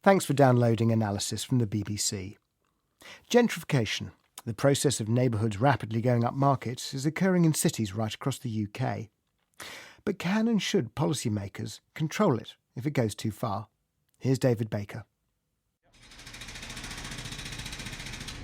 Thanks for downloading analysis from the BBC. Gentrification, the process of neighbourhoods rapidly going up market, is occurring in cities right across the UK. But can and should policymakers control it if it goes too far? Here's David Baker.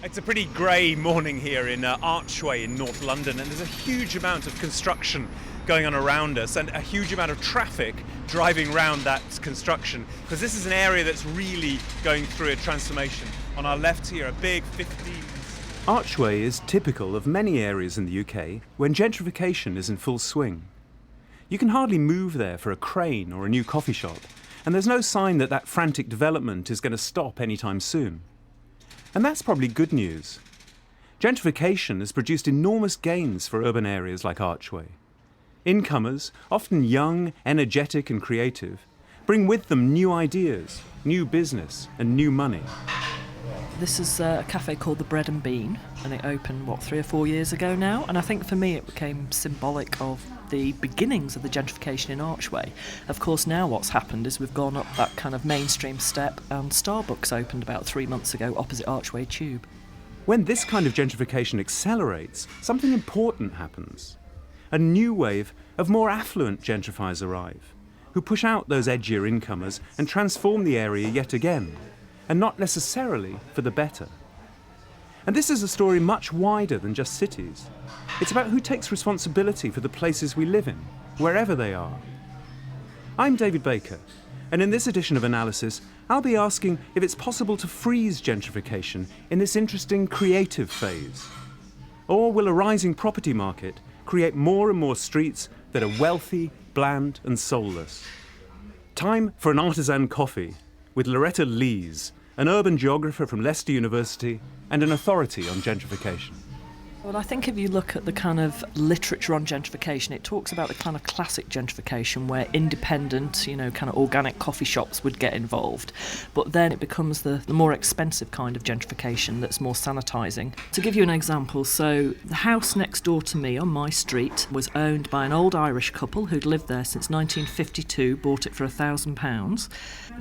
It's a pretty grey morning here in Archway in North London, and there's a huge amount of construction going on around us and a huge amount of traffic driving around that construction, because this is an area that's really going through a transformation. On our left here, a big 15... Archway is typical of many areas in the UK when gentrification is in full swing. You can hardly move there for a crane or a new coffee shop, and there's no sign that that frantic development is going to stop anytime soon. And that's probably good news. Gentrification has produced enormous gains for urban areas like Archway. Incomers, often young, energetic and creative, bring with them new ideas, new business and new money. This is a cafe called the Bread and Bean, and it opened, 3 or 4 years ago now, and I think for me it became symbolic of the beginnings of the gentrification in Archway. Of course, now what's happened is we've gone up that kind of mainstream step, and Starbucks opened about 3 months ago opposite Archway Tube. When this kind of gentrification accelerates, something important happens. A new wave of more affluent gentrifiers arrive, who push out those edgier incomers and transform the area yet again, and not necessarily for the better. And this is a story much wider than just cities. It's about who takes responsibility for the places we live in, wherever they are. I'm David Baker, and in this edition of Analysis, I'll be asking if it's possible to freeze gentrification in this interesting creative phase. Or will a rising property market create more and more streets that are wealthy, bland and soulless? Time for an artisan coffee with Loretta Lees, an urban geographer from Leicester University and an authority on gentrification. Well, I think if you look at the kind of literature on gentrification, it talks about the kind of classic gentrification where independent, kind of organic coffee shops would get involved. But then it becomes the more expensive kind of gentrification that's more sanitising. To give you an example, so the house next door to me on my street was owned by an old Irish couple who'd lived there since 1952, bought it for £1,000.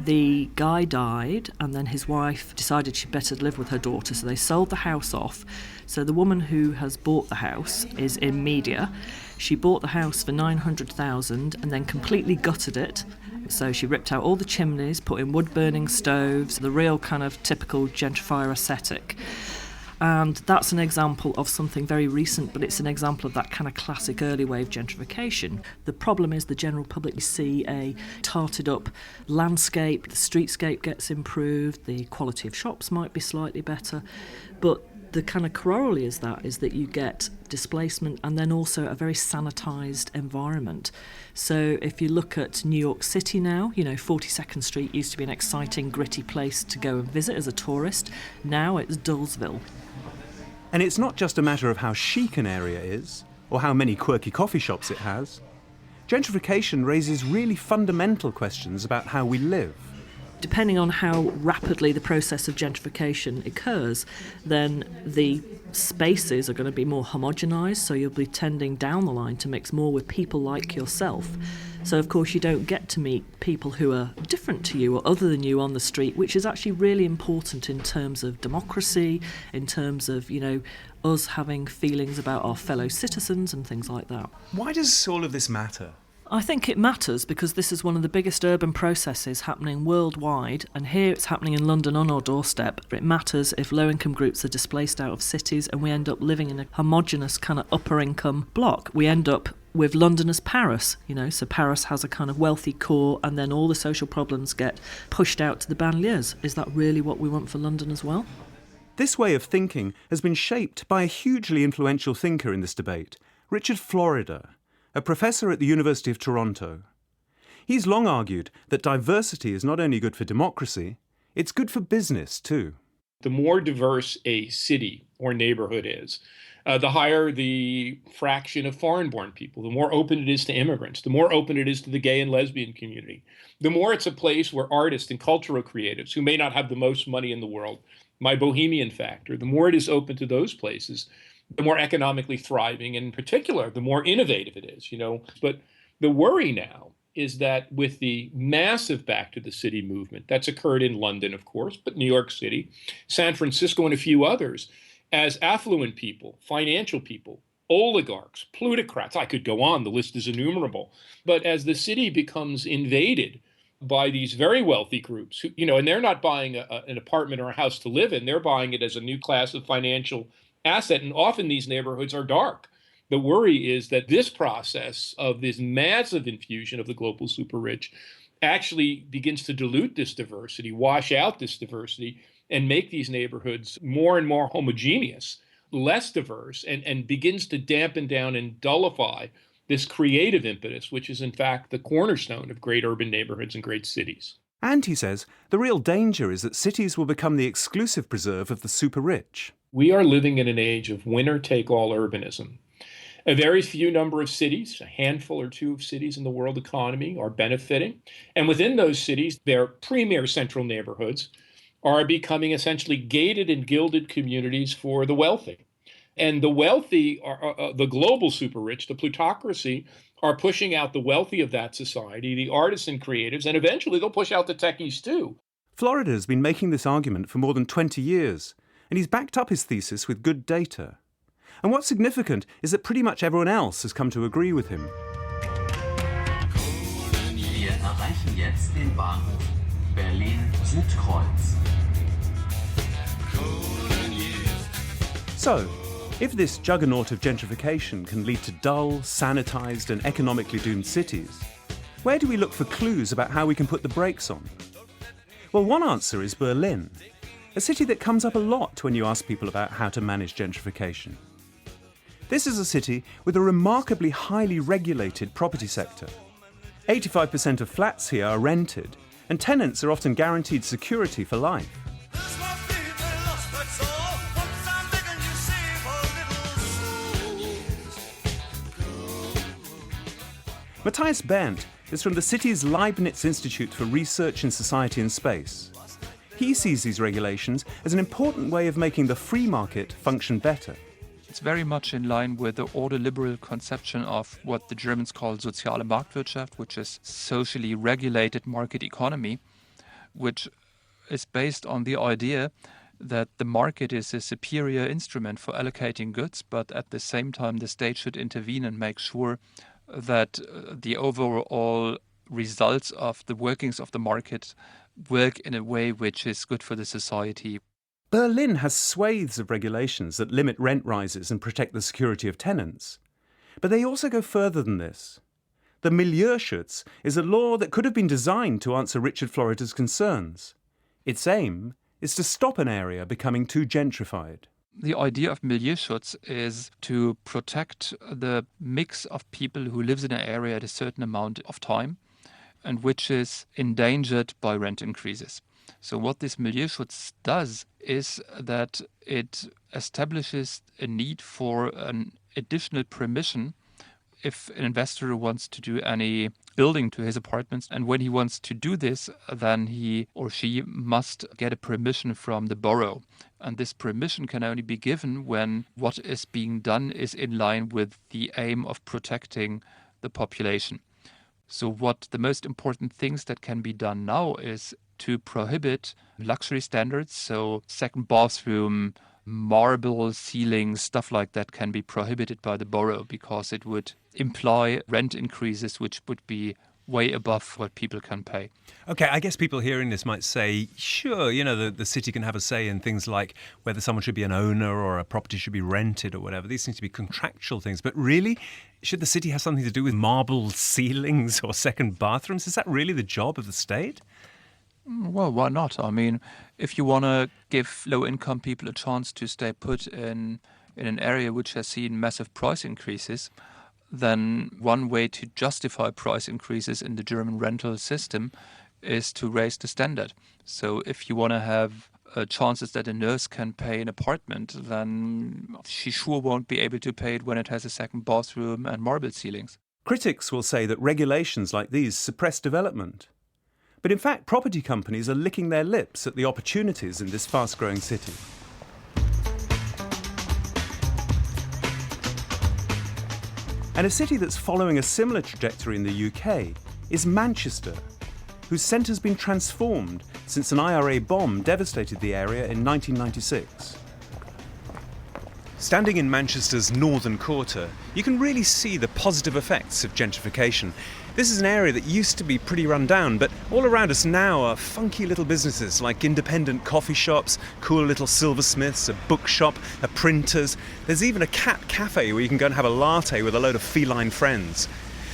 The guy died, and then his wife decided she'd better live with her daughter, so they sold the house off. So the woman who has bought the house is in media. She bought the house for $900,000 and then completely gutted it. So she ripped out all the chimneys, put in wood-burning stoves, the real kind of typical gentrifier aesthetic. And that's an example of something very recent, but it's an example of that kind of classic early wave gentrification. The problem is the general public see a tarted up landscape, the streetscape gets improved, the quality of shops might be slightly better, but the kind of corollary is that you get displacement and then also a very sanitised environment. So if you look at New York City now, 42nd Street used to be an exciting, gritty place to go and visit as a tourist. Now it's Dullsville. And it's not just a matter of how chic an area is, or how many quirky coffee shops it has. Gentrification raises really fundamental questions about how we live. Depending on how rapidly the process of gentrification occurs, then the spaces are going to be more homogenised, so you'll be tending down the line to mix more with people like yourself. So, of course, you don't get to meet people who are different to you or other than you on the street, which is actually really important in terms of democracy, in terms of, us having feelings about our fellow citizens and things like that. Why does all of this matter? I think it matters because this is one of the biggest urban processes happening worldwide, and here it's happening in London on our doorstep. It matters if low-income groups are displaced out of cities and we end up living in a homogenous kind of upper-income block. We end up with London as Paris, so Paris has a kind of wealthy core and then all the social problems get pushed out to the banlieues. Is that really what we want for London as well? This way of thinking has been shaped by a hugely influential thinker in this debate, Richard Florida, a professor at the University of Toronto. He's long argued that diversity is not only good for democracy, it's good for business too. The more diverse a city or neighborhood is, the higher the fraction of foreign-born people, the more open it is to immigrants, the more open it is to the gay and lesbian community, the more it's a place where artists and cultural creatives, who may not have the most money in the world, my bohemian factor, the more it is open to those places, the more economically thriving, and in particular, the more innovative it is, But the worry now is that with the massive back to the city movement that's occurred in London, of course, but New York City, San Francisco, and a few others, as affluent people, financial people, oligarchs, plutocrats, I could go on, the list is innumerable. But as the city becomes invaded by these very wealthy groups, who, and they're not buying an apartment or a house to live in, they're buying it as a new class of financial asset. And often these neighborhoods are dark. The worry is that this process of this massive infusion of the global super rich actually begins to dilute this diversity, wash out this diversity, and make these neighborhoods more and more homogeneous, less diverse, and begins to dampen down and dullify this creative impetus, which is in fact the cornerstone of great urban neighborhoods and great cities. And he says the real danger is that cities will become the exclusive preserve of the super rich. We are living in an age of winner-take-all urbanism. A very few number of cities, a handful or two of cities in the world economy, are benefiting. And within those cities, their premier central neighborhoods are becoming essentially gated and gilded communities for the wealthy. And the wealthy, the global super rich, the plutocracy, are pushing out the wealthy of that society, the artists and creatives, and eventually they'll push out the techies too. Florida has been making this argument for more than 20 years, and he's backed up his thesis with good data. And what's significant is that pretty much everyone else has come to agree with him. Wir erreichen jetzt den Bahnhof Berlin-Südkreuz. So, if this juggernaut of gentrification can lead to dull, sanitised and economically doomed cities, where do we look for clues about how we can put the brakes on? Well, one answer is Berlin, a city that comes up a lot when you ask people about how to manage gentrification. This is a city with a remarkably highly regulated property sector. 85% of flats here are rented, and tenants are often guaranteed security for life. Matthias Berndt is from the city's Leibniz Institute for Research in Society and Space. He sees these regulations as an important way of making the free market function better. It's very much in line with the ordoliberal conception of what the Germans call soziale Marktwirtschaft, which is socially regulated market economy, which is based on the idea that the market is a superior instrument for allocating goods, but at the same time the state should intervene and make sure that the overall results of the workings of the market work in a way which is good for the society. Berlin has swathes of regulations that limit rent rises and protect the security of tenants. But they also go further than this. The Milieuschutz is a law that could have been designed to answer Richard Florida's concerns. Its aim is to stop an area becoming too gentrified. The idea of Milieuschutz is to protect the mix of people who lives in an area at a certain amount of time and which is endangered by rent increases. So what this Milieuschutz does is that it establishes a need for an additional permission if an investor wants to do any building to his apartments. And when he wants to do this, then he or she must get a permission from the borough. And this permission can only be given when what is being done is in line with the aim of protecting the population. So what the most important things that can be done now is to prohibit luxury standards, so second bathroom, marble ceilings, stuff like that can be prohibited by the borough because it would imply rent increases which would be way above what people can pay. Okay, I guess people hearing this might say, sure, the city can have a say in things like whether someone should be an owner or a property should be rented or whatever. These seem to be contractual things. But really, should the city have something to do with marble ceilings or second bathrooms? Is that really the job of the state? Well, why not? I mean, if you want to give low-income people a chance to stay put in an area which has seen massive price increases, then one way to justify price increases in the German rental system is to raise the standard. So if you want to have chances that a nurse can pay an apartment, then she sure won't be able to pay it when it has a second bathroom and marble ceilings. Critics will say that regulations like these suppress development. But in fact, property companies are licking their lips at the opportunities in this fast-growing city. And a city that's following a similar trajectory in the UK is Manchester, whose centre's been transformed since an IRA bomb devastated the area in 1996. Standing in Manchester's northern quarter, you can really see the positive effects of gentrification. This is an area that used to be pretty run down, but all around us now are funky little businesses like independent coffee shops, cool little silversmiths, a bookshop, a printer's. There's even a cat cafe where you can go and have a latte with a load of feline friends.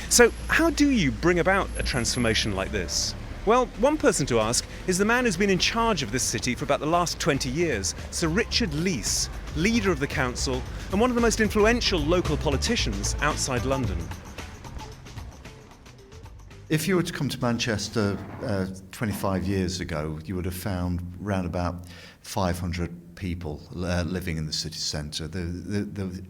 So how do you bring about a transformation like this? Well, one person to ask is the man who's been in charge of this city for about the last 20 years, Sir Richard Leese, leader of the council and one of the most influential local politicians outside London. If you were to come to Manchester 25 years ago, you would have found round about 500 people living in the city centre.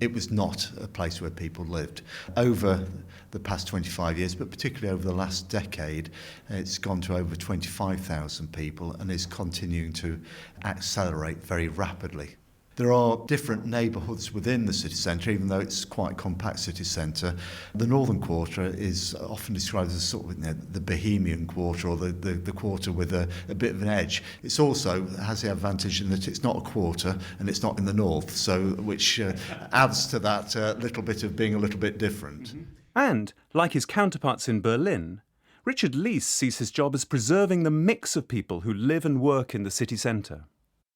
It was not a place where people lived. Over the past 25 years, but particularly over the last decade, it's gone to over 25,000 people and is continuing to accelerate very rapidly. There are different neighbourhoods within the city centre, even though it's quite a compact city centre. The northern quarter is often described as sort of the bohemian quarter, or the quarter with a bit of an edge. It also has the advantage in that it's not a quarter and it's not in the north, so which adds to that little bit of being a little bit different. Mm-hmm. And, like his counterparts in Berlin, Richard Leese sees his job as preserving the mix of people who live and work in the city centre.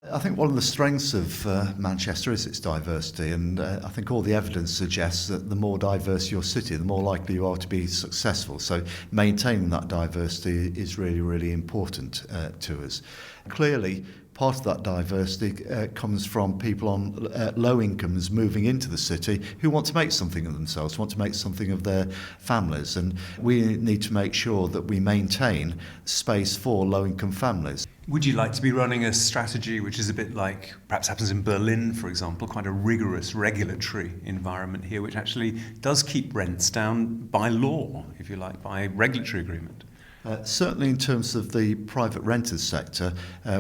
I think one of the strengths of Manchester is its diversity, and I think all the evidence suggests that the more diverse your city, the more likely you are to be successful. So maintaining that diversity is really, really important to us. Clearly, part of that diversity comes from people on low incomes moving into the city who want to make something of themselves, want to make something of their families, and we need to make sure that we maintain space for low-income families. Would you like to be running a strategy which is a bit like perhaps happens in Berlin, for example, quite a rigorous regulatory environment here, which actually does keep rents down by law, if you like, by regulatory agreement? Certainly in terms of the private renters sector,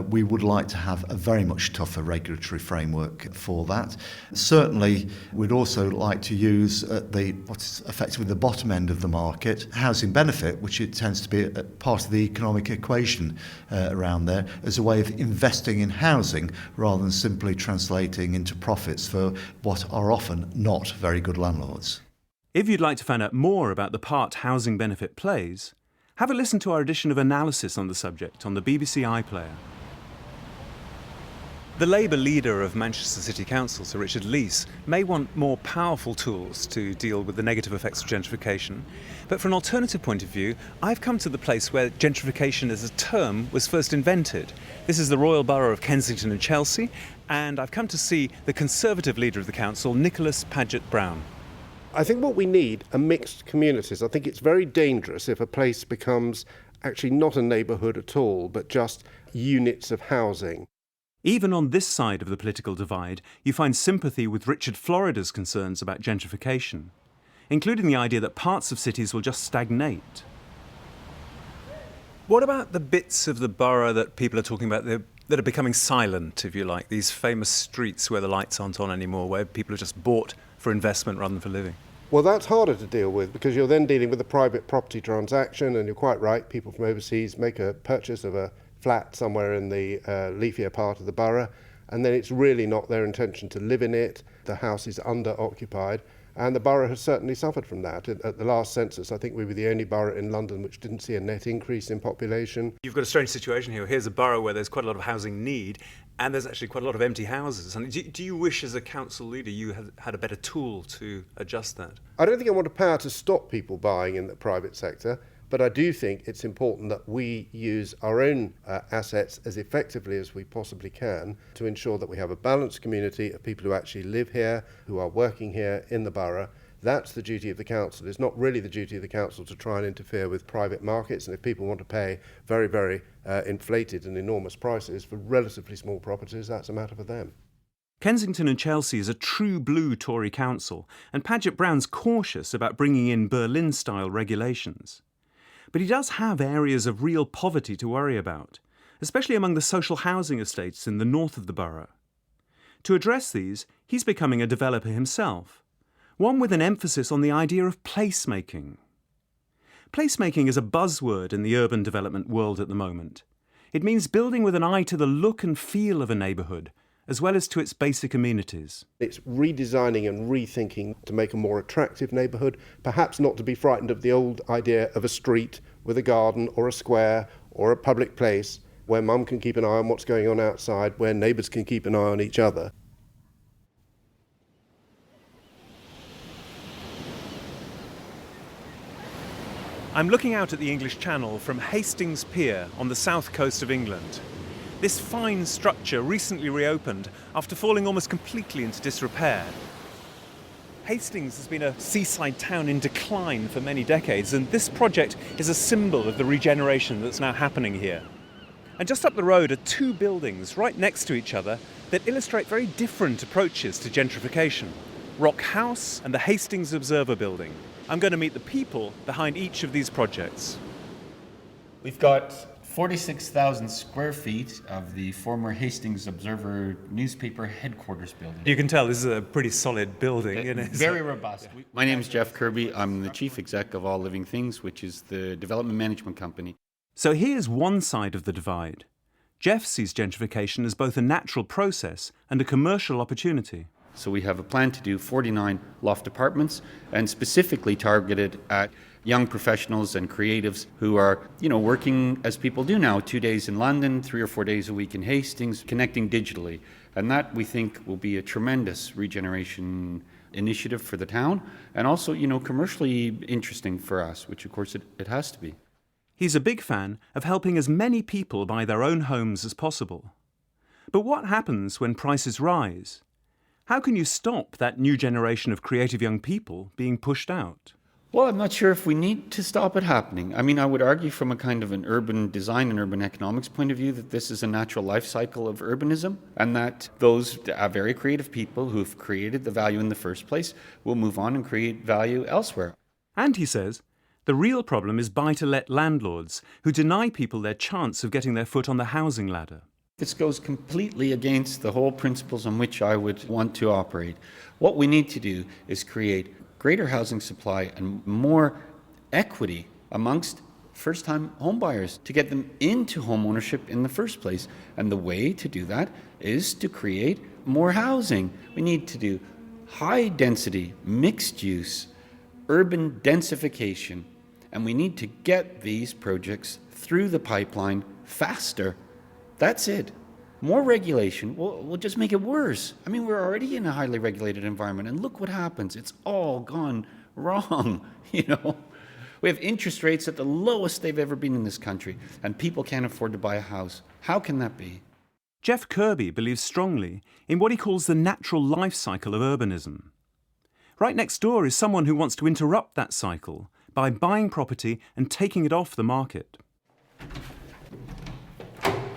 we would like to have a very much tougher regulatory framework for that. Certainly, we'd also like to use what's effectively the bottom end of the market, housing benefit, which it tends to be a part of the economic equation around there, as a way of investing in housing rather than simply translating into profits for what are often not very good landlords. If you'd like to find out more about the part housing benefit plays, have a listen to our edition of Analysis on the subject on the BBC iPlayer. The Labour leader of Manchester City Council, Sir Richard Leese, may want more powerful tools to deal with the negative effects of gentrification. But from an alternative point of view, I've come to the place where gentrification as a term was first invented. This is the Royal Borough of Kensington and Chelsea, and I've come to see the Conservative leader of the council, Nicholas Paget-Brown. I think what we need are mixed communities. I think it's very dangerous if a place becomes actually not a neighbourhood at all, but just units of housing. Even on this side of the political divide, you find sympathy with Richard Florida's concerns about gentrification, including the idea that parts of cities will just stagnate. What about the bits of the borough that people are talking about that are becoming silent, if you like, these famous streets where the lights aren't on anymore, where people are just bought for investment rather than for living? Well, that's harder to deal with because you're then dealing with a private property transaction, and you're quite right, people from overseas make a purchase of a flat somewhere in the leafier part of the borough, and then it's really not their intention to live in it. The house is under-occupied, and the borough has certainly suffered from that. At the last census, I think we were the only borough in London which didn't see a net increase in population. You've got a strange situation here. Here's a borough where there's quite a lot of housing need, and there's actually quite a lot of empty houses. And do you wish, as a council leader, you had a better tool to adjust that? I don't think I want a power to stop people buying in the private sector, but I do think it's important that we use our own assets as effectively as we possibly can to ensure that we have a balanced community of people who actually live here, who are working here in the borough. That's the duty of the council. It's not really the duty of the council to try and interfere with private markets, and if people want to pay very, very inflated and enormous prices for relatively small properties, that's a matter for them. Kensington and Chelsea is a true blue Tory council, and Paget-Brown's cautious about bringing in Berlin-style regulations. But he does have areas of real poverty to worry about, especially among the social housing estates in the north of the borough. To address these, he's becoming a developer himself, one with an emphasis on the idea of placemaking. Placemaking is a buzzword in the urban development world at the moment. It means building with an eye to the look and feel of a neighbourhood, as well as to its basic amenities. It's redesigning and rethinking to make a more attractive neighbourhood, perhaps not to be frightened of the old idea of a street with a garden or a square or a public place where mum can keep an eye on what's going on outside, where neighbours can keep an eye on each other. I'm looking out at the English Channel from Hastings Pier on the south coast of England. This fine structure recently reopened after falling almost completely into disrepair. Hastings has been a seaside town in decline for many decades, and this project is a symbol of the regeneration that's now happening here. And just up the road are two buildings right next to each other that illustrate very different approaches to gentrification: Rock House and the Hastings Observer Building. I'm going to meet the people behind each of these projects. We've got 46,000 square feet of the former Hastings Observer newspaper headquarters building. You can tell this is a pretty solid building, isn't it? Very robust. My name is Jeff Kirby. I'm the chief exec of All Living Things, which is the development management company. So here's one side of the divide. Jeff sees gentrification as both a natural process and a commercial opportunity. So we have a plan to do 49 loft apartments, and specifically targeted at young professionals and creatives who are, working as people do now, 2 days in London, 3 or 4 days a week in Hastings, connecting digitally. And that, we think, will be a tremendous regeneration initiative for the town, and also, commercially interesting for us, which of course it has to be. He's a big fan of helping as many people buy their own homes as possible. But what happens when prices rise? How can you stop that new generation of creative young people being pushed out? Well, I'm not sure if we need to stop it happening. I mean, I would argue from a kind of an urban design and urban economics point of view that this is a natural life cycle of urbanism, and that those very creative people who've created the value in the first place will move on and create value elsewhere. And he says, the real problem is buy-to-let landlords who deny people their chance of getting their foot on the housing ladder. This goes completely against the whole principles on which I would want to operate. What we need to do is create greater housing supply and more equity amongst first-time homebuyers to get them into home ownership in the first place. And the way to do that is to create more housing. We need to do high-density, mixed-use, urban densification, and we need to get these projects through the pipeline faster. That's it. More regulation will just make it worse. I mean, we're already in a highly regulated environment, and look what happens. It's all gone wrong, We have interest rates at the lowest they've ever been in this country, and people can't afford to buy a house. How can that be? Jeff Kirby believes strongly in what he calls the natural life cycle of urbanism. Right next door is someone who wants to interrupt that cycle by buying property and taking it off the market.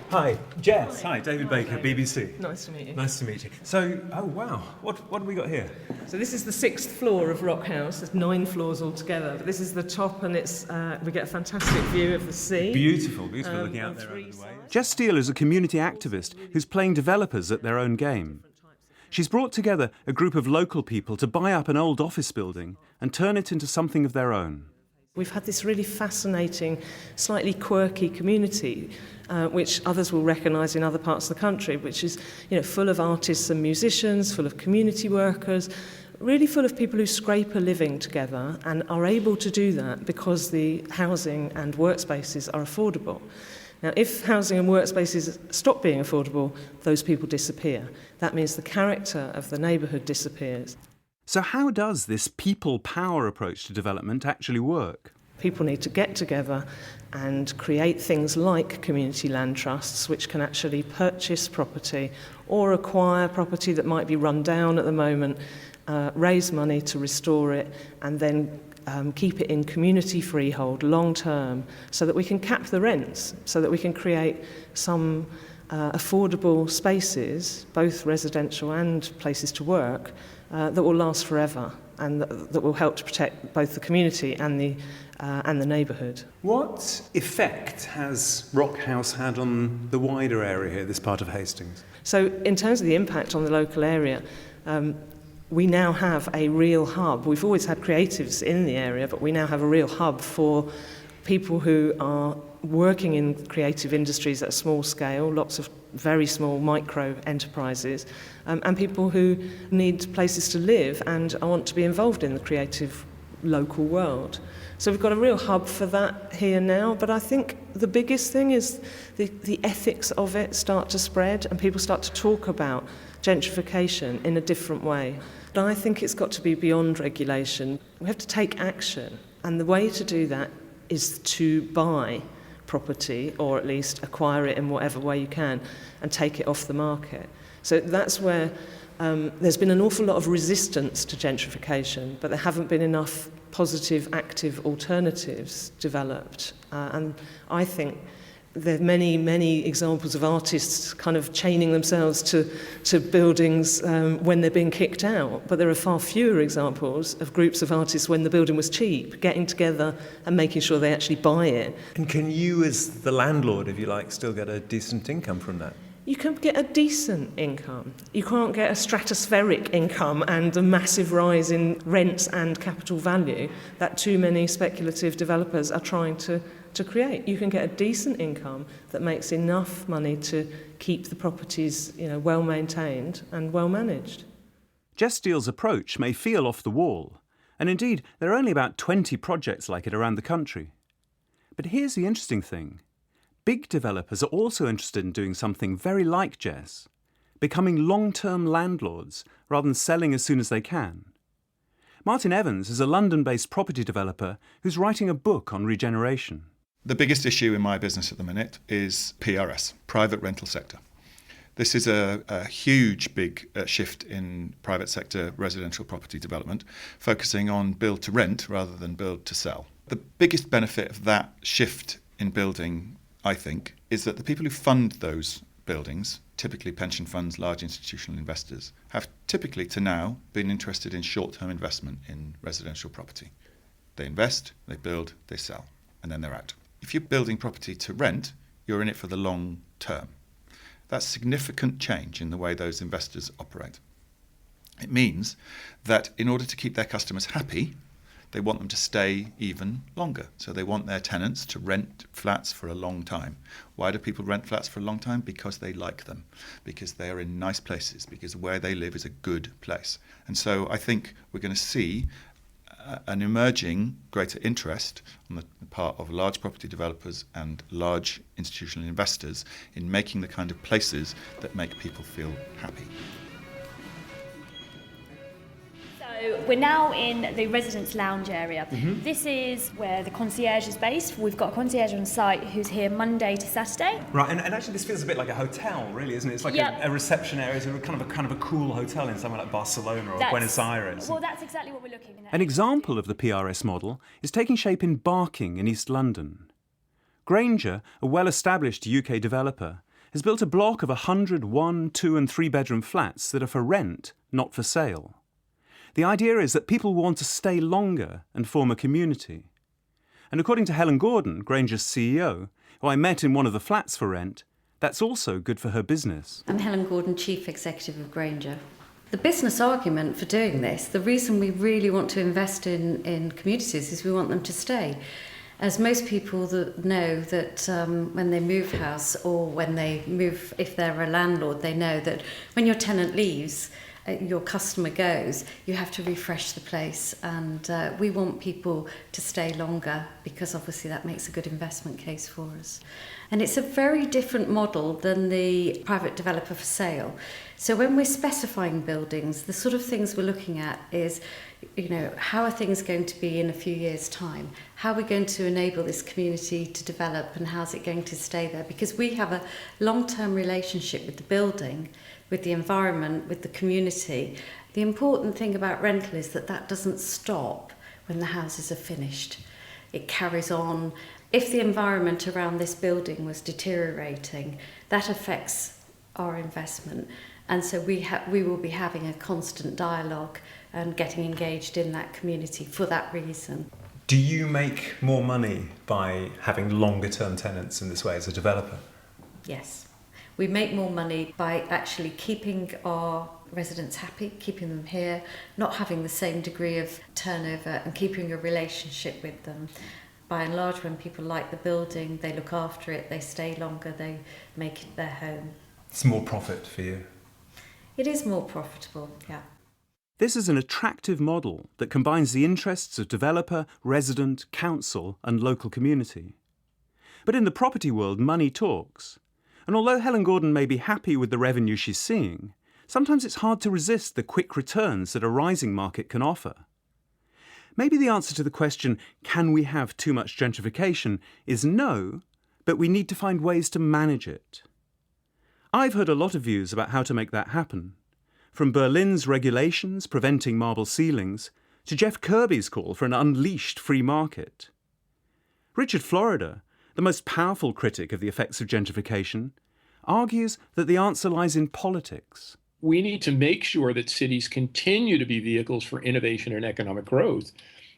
Hi, Jess. Hi, David Baker, BBC. Nice to meet you. Nice to meet you. So, oh wow, what have we got here? So this is the 6th floor of Rock House. There's 9 floors altogether, but this is the top, and it's we get a fantastic view of the sea. Beautiful looking out there over the waves. Jess Steele is a community activist who's playing developers at their own game. She's brought together a group of local people to buy up an old office building and turn it into something of their own. We've had this really fascinating, slightly quirky community, which others will recognise in other parts of the country, which is, full of artists and musicians, full of community workers, really full of people who scrape a living together and are able to do that because the housing and workspaces are affordable. Now, if housing and workspaces stop being affordable, those people disappear. That means the character of the neighbourhood disappears. So how does this people power approach to development actually work? People need to get together and create things like community land trusts, which can actually purchase property or acquire property that might be run down at the moment, raise money to restore it, and then keep it in community freehold long term, so that we can cap the rents, so that we can create some affordable spaces, both residential and places to work, that will last forever, and that will help to protect both the community and the neighbourhood. What effect has Rock House had on the wider area here, this part of Hastings? So in terms of the impact on the local area, we now have a real hub. We've always had creatives in the area, but we now have a real hub for people who are working in creative industries at a small scale, lots of very small micro enterprises, and people who need places to live and want to be involved in the creative local world. So we've got a real hub for that here now, but I think the biggest thing is the ethics of it start to spread and people start to talk about gentrification in a different way. But I think it's got to be beyond regulation. We have to take action, and the way to do that is to buy property, or at least acquire it in whatever way you can, and take it off the market. So that's where there's been an awful lot of resistance to gentrification, but there haven't been enough positive, active alternatives developed. And I think there are many, many examples of artists kind of chaining themselves to buildings when they're being kicked out. But there are far fewer examples of groups of artists when the building was cheap, getting together and making sure they actually buy it. And can you, as the landlord, if you like, still get a decent income from that? You can get a decent income. You can't get a stratospheric income and a massive rise in rents and capital value that too many speculative developers are trying to create. You can get a decent income that makes enough money to keep the properties, well maintained and well managed. Jess Steele's approach may feel off the wall, and indeed there are only about 20 projects like it around the country. But here's the interesting thing. Big developers are also interested in doing something very like Jess, becoming long-term landlords rather than selling as soon as they can. Martin Evans is a London-based property developer who's writing a book on regeneration. The biggest issue in my business at the minute is PRS, private rental sector. This is a huge, big shift in private sector residential property development, focusing on build to rent rather than build to sell. The biggest benefit of that shift in building, I think, is that the people who fund those buildings, typically pension funds, large institutional investors, have typically to now been interested in short-term investment in residential property. They invest, they build, they sell, and then they're out. If you're building property to rent, you're in it for the long term. That's significant change in the way those investors operate. It means that in order to keep their customers happy, they want them to stay even longer. So they want their tenants to rent flats for a long time. Why do people rent flats for a long time? Because they like them, because they are in nice places, because where they live is a good place. And so I think we're going to see an emerging greater interest on the part of large property developers and large institutional investors in making the kind of places that make people feel happy. So we're now in the residence lounge area. Mm-hmm. This is where the concierge is based. We've got a concierge on site who's here Monday to Saturday. Right, and actually this feels a bit like a hotel, really, isn't it? It's like a reception area. It's kind of a cool hotel in somewhere like Barcelona or Buenos Aires. Well, that's exactly what we're looking at. An example of the PRS model is taking shape in Barking in East London. Grainger, a well-established UK developer, has built a block of 100 1-, 2- and 3-bedroom flats that are for rent, not for sale. The idea is that people want to stay longer and form a community. And according to Helen Gordon, Grainger's CEO, who I met in one of the flats for rent, that's also good for her business. I'm Helen Gordon, Chief Executive of Grainger. The business argument for doing this, the reason we really want to invest in communities is we want them to stay. As most people know that when they move house or when they move, if they're a landlord, they know that when your tenant leaves, your customer goes, you have to refresh the place, and we want people to stay longer because obviously that makes a good investment case for us. And it's a very different model than the private developer for sale. So when we're specifying buildings, the sort of things we're looking at is, how are things going to be in a few years' time? How are we going to enable this community to develop, and how's it going to stay there? Because we have a long-term relationship with the building, with the environment, with the community. The important thing about rental is that doesn't stop when the houses are finished. It carries on. If the environment around this building was deteriorating, that affects our investment. And so we will be having a constant dialogue and getting engaged in that community for that reason. Do you make more money by having longer term tenants in this way as a developer? Yes. We make more money by actually keeping our residents happy, keeping them here, not having the same degree of turnover and keeping a relationship with them. By and large, when people like the building, they look after it, they stay longer, they make it their home. It's more profit for you. It is more profitable, yeah. This is an attractive model that combines the interests of developer, resident, council and local community. But in the property world, money talks. And although Helen Gordon may be happy with the revenue she's seeing, sometimes it's hard to resist the quick returns that a rising market can offer. Maybe the answer to the question, can we have too much gentrification, is no, but we need to find ways to manage it. I've heard a lot of views about how to make that happen, from Berlin's regulations preventing marble ceilings to Jeff Kirby's call for an unleashed free market. Richard Florida, the most powerful critic of the effects of gentrification, argues that the answer lies in politics. We need to make sure that cities continue to be vehicles for innovation and economic growth.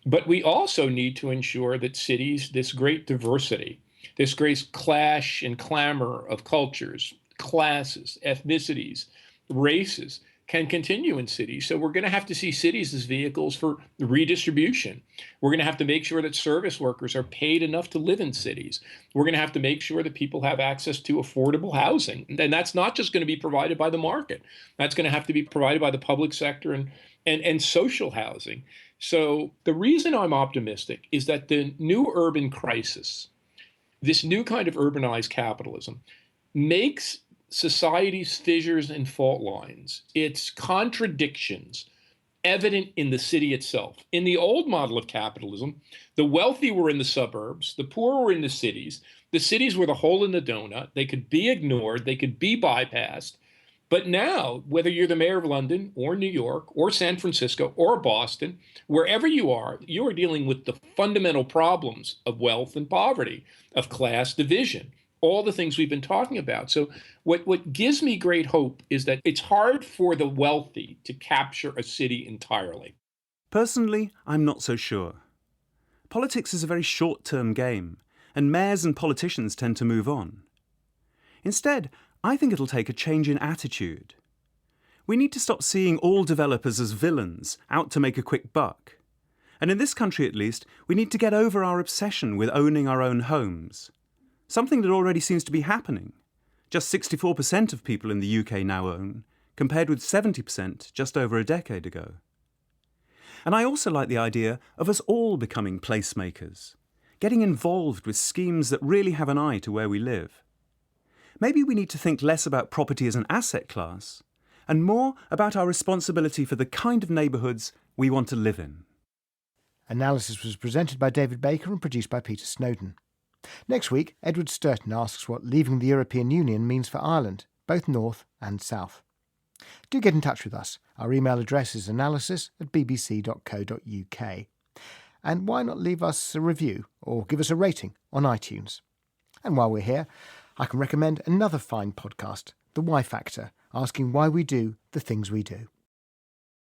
But we also need to ensure that cities, this great diversity, this great clash and clamor of cultures, classes, ethnicities, races, can continue in cities. So we're going to have to see cities as vehicles for redistribution. We're going to have to make sure that service workers are paid enough to live in cities. We're going to have to make sure that people have access to affordable housing. And that's not just going to be provided by the market. That's going to have to be provided by the public sector and social housing. So the reason I'm optimistic is that the new urban crisis, this new kind of urbanized capitalism, makes society's fissures and fault lines, its contradictions, evident in the city itself. In the old model of capitalism, the wealthy were in the suburbs, the poor were in the cities were the hole in the donut, they could be ignored, they could be bypassed. But now, whether you're the mayor of London or New York or San Francisco or Boston, wherever you are dealing with the fundamental problems of wealth and poverty, of class division, all the things we've been talking about. So what gives me great hope is that it's hard for the wealthy to capture a city entirely. Personally, I'm not so sure. Politics is a very short-term game, and mayors and politicians tend to move on. Instead, I think it'll take a change in attitude. We need to stop seeing all developers as villains, out to make a quick buck. And in this country at least, we need to get over our obsession with owning our own homes. Something that already seems to be happening. Just 64% of people in the UK now own, compared with 70% just over a decade ago. And I also like the idea of us all becoming placemakers, getting involved with schemes that really have an eye to where we live. Maybe we need to think less about property as an asset class, and more about our responsibility for the kind of neighbourhoods we want to live in. Analysis was presented by David Baker and produced by Peter Snowden. Next week, Edward Sturton asks what leaving the European Union means for Ireland, both north and south. Do get in touch with us. Our email address is analysis@bbc.co.uk. And why not leave us a review or give us a rating on iTunes? And while we're here, I can recommend another fine podcast, The Why Factor, asking why we do the things we do.